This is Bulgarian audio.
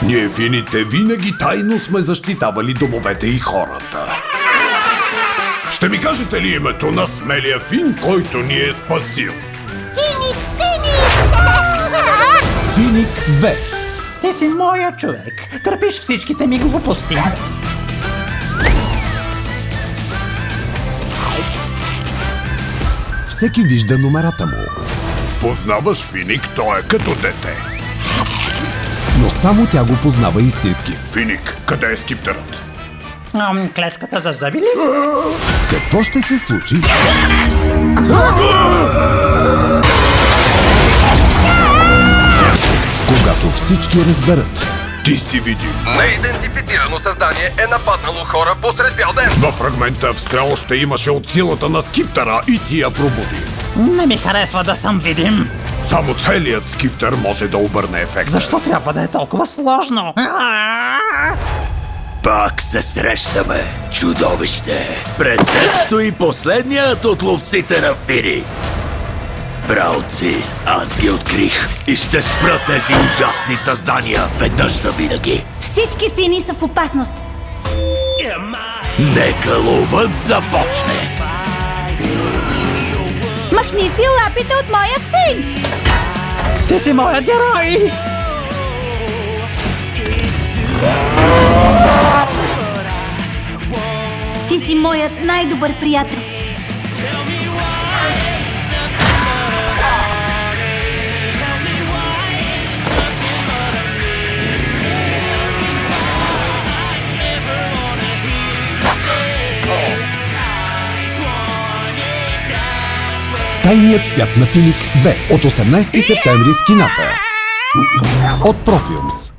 Ние фините винаги тайно сме защитавали домовете и хората. Ще ми кажете ли името на смелия фин, който ни е спасил? Финик, Финик! Финик 2. Ти си моя човек. Търпиш всичките ми глупости. Всеки вижда номерата му. Познаваш Финик, той е като дете. Но само тя го познава истински. Финик, къде е скиптерът? Клечката за зъби ли? Какво ще се случи? Когато всички разберат. Ти си видим. Неидентифицирано създание е нападнало хора посред бял ден. Във фрагмента все още имаше от силата на скиптера и ти я пробуди. Не ми харесва да съм видим. Само целият скиптер може да обърне ефекта. Защо трябва да е толкова сложно? Пак се срещаме, чудовище! Пред теб стои последният от ловците на фини. Братци, аз ги открих и ще спра тези ужасни създания веднъж завинаги. Всички фини са в опасност. Нека ловът започне! Махни си лапите от моя фин! Ти си моят герой! Ти си моят най-добър приятел. Тайният свят на Финик 2 от 18 септември в кината. От Профилмс.